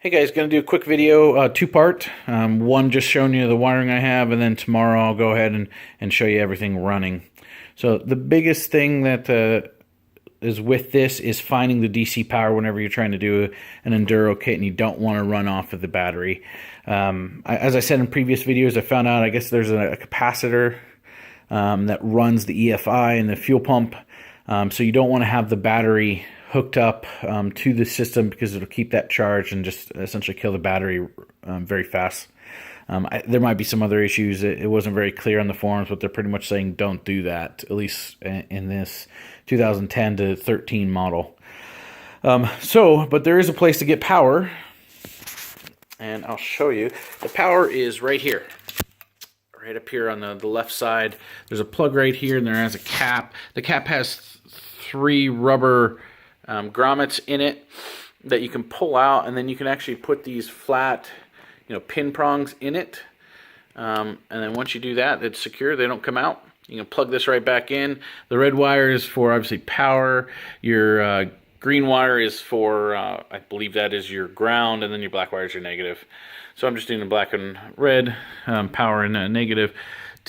Hey guys, going to do a quick video, two-part. One just showing you the wiring I have, and then tomorrow I'll go ahead and show you everything running. So the biggest thing that is with this is finding the DC power whenever you're trying to do an Enduro kit and you don't want to run off of the battery. As I said in previous videos, I found out I guess there's a capacitor that runs the EFI and the fuel pump. So you don't want to have the battery hooked up to the system because it'll keep that charged and just essentially kill the battery very fast. There might be some other issues. It wasn't very clear on the forums, but they're pretty much saying don't do that, at least in this 2010 to 13 model. But there is a place to get power, and I'll show you. The power is right here. Right up here on the left side. There's a plug right here, and there has a cap. The cap has 3 rubber grommets in it that you can pull out, and then you can actually put these flat, pin prongs in it. And then once you do that, it's secure. They don't come out. You can plug this right back in. The red wire is for obviously power. Your green wire is for, I believe that is your ground, and then your black wire is your negative. So I'm just doing the black and red, power and negative,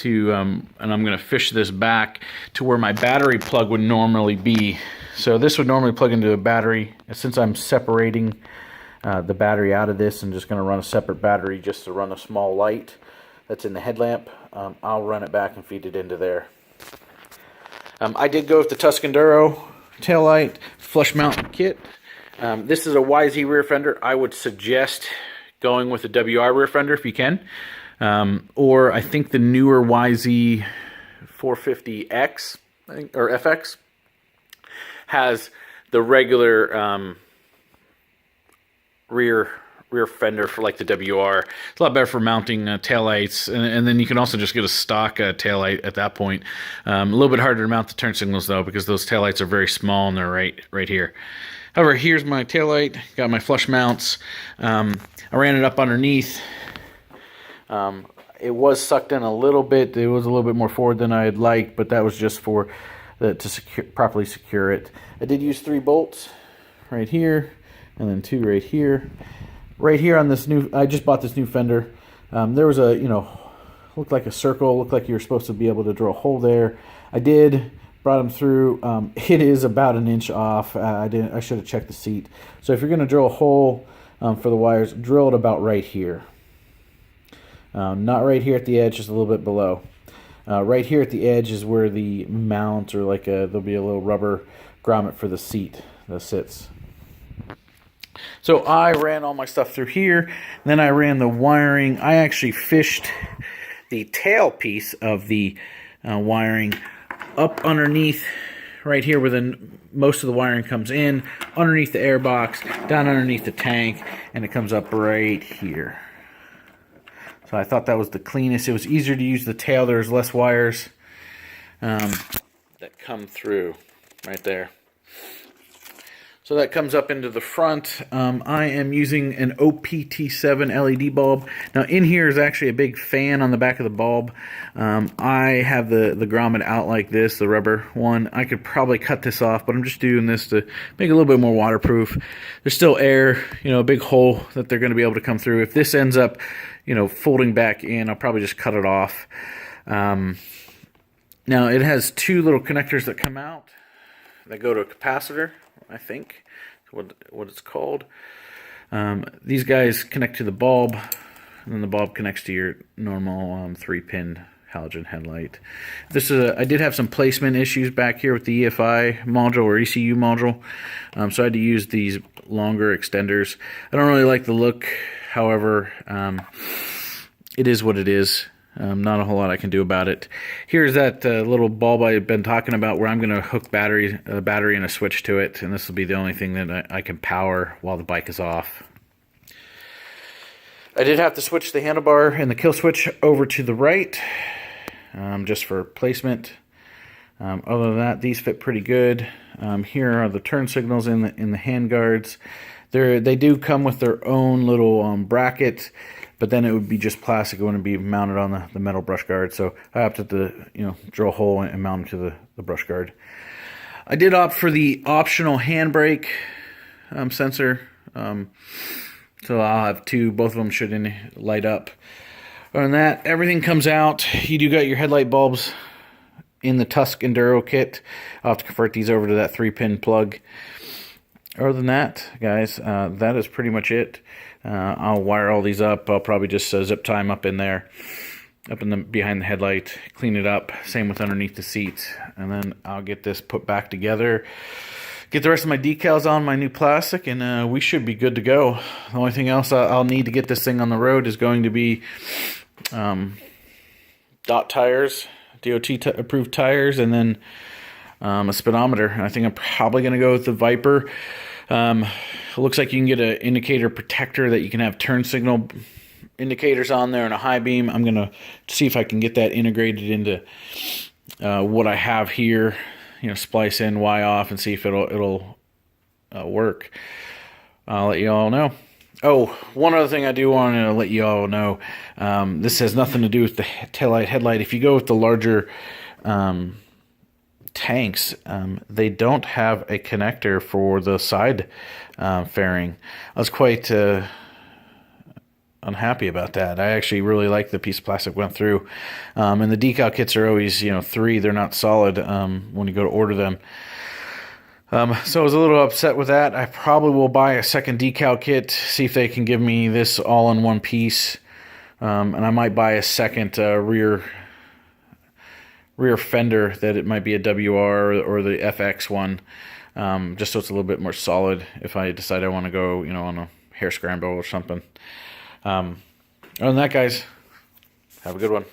and I'm going to fish this back to where my battery plug would normally be. So this would normally plug into a battery. Since I'm separating the battery out of this and just going to run a separate battery just to run a small light that's in the headlamp, I'll run it back and feed it into there. I did go with the Tusk Enduro Taillight flush mount kit. This is a YZ rear fender. I would suggest going with a WR rear fender if you can. Or I think the newer YZ450X or FX has the regular rear fender for like the WR. It's a lot better for mounting taillights, and then you can also just get a stock taillight at that point. A little bit harder to mount the turn signals though, because those taillights are very small and they're right here. However, here's my taillight. Got my flush mounts. I ran it up underneath. It was sucked in a little bit. It was a little bit more forward than I'd like, but that was just for to properly secure it. I did use 3 bolts right here, and then 2 right here. Right here on this I just bought this new fender. There was a, looked like a circle, looked like you were supposed to be able to drill a hole there. I did, brought them through. It is about 1 inch off. I should have checked the seat. So if you're going to drill a hole for the wires, drill it about right here. Not right here at the edge, just a little bit below. Right here at the edge is where the mount, or like there'll be a little rubber grommet for the seat that sits. So I ran all my stuff through here, then I ran the wiring. I actually fished the tail piece of the wiring up underneath right here where most of the wiring comes in, underneath the airbox, down underneath the tank, and it comes up right here. So I thought that was the cleanest. It was easier to use the tail. There's less wires that come through right there. So that comes up into the front. I am using an OPT7 LED bulb. Now in here is actually a big fan on the back of the bulb. I have the grommet out like this, the rubber one. I could probably cut this off, but I'm just doing this to make it a little bit more waterproof. There's still air, a big hole that they're going to be able to come through. If this ends up, folding back in, I'll probably just cut it off. Now it has 2 little connectors that come out that go to a capacitor, I think what it's called. These guys connect to the bulb, and then the bulb connects to your normal 3-pin halogen headlight. I did have some placement issues back here with the EFI module or ECU module, so I had to use these longer extenders. I don't really like the look, however, it is what it is. Not a whole lot I can do about it. Here's that little bulb I've been talking about, where I'm going to hook a battery and a switch to it, and this will be the only thing that I can power while the bike is off. I did have to switch the handlebar and the kill switch over to the right, just for placement. Other than that, these fit pretty good. Here are the turn signals in the hand guards. They do come with their own little bracket, but then it would be just plastic. It wouldn't be mounted on the metal brush guard. So I opted to drill a hole and mount them to the brush guard. I did opt for the optional handbrake sensor. So I'll have two. Both of them should light up. Other than that, everything comes out. You do got your headlight bulbs in the Tusk Enduro kit. I'll have to convert these over to that 3-pin plug. Other than that, guys, that is pretty much it. I'll wire all these up. I'll probably just zip tie them up in there, up in the behind the headlight, clean it up. Same with underneath the seat, and then I'll get this put back together. Get the rest of my decals on my new plastic, and we should be good to go. The only thing else I'll need to get this thing on the road is going to be DOT tires, DOT approved tires, and then a speedometer. I think I'm probably going to go with the Viper. It looks like you can get an indicator protector that you can have turn signal indicators on there and a high beam. I'm going to see if I can get that integrated into what I have here. Splice in, Y off, and see if it'll work. I'll let you all know. Oh, one other thing I do want to let you all know. This has nothing to do with the taillight headlight. If you go with the larger tanks, they don't have a connector for the side fairing. I was quite unhappy about that. I actually really like the piece of plastic went through. And the decal kits are always, 3. They're not solid when you go to order them. So I was a little upset with that. I probably will buy a second decal kit, see if they can give me this all in one piece. And I might buy a second rear fender that it might be a WR or the FX one, just so it's a little bit more solid if I decide I want to go, on a hair scramble or something. Other than that, guys, have a good one.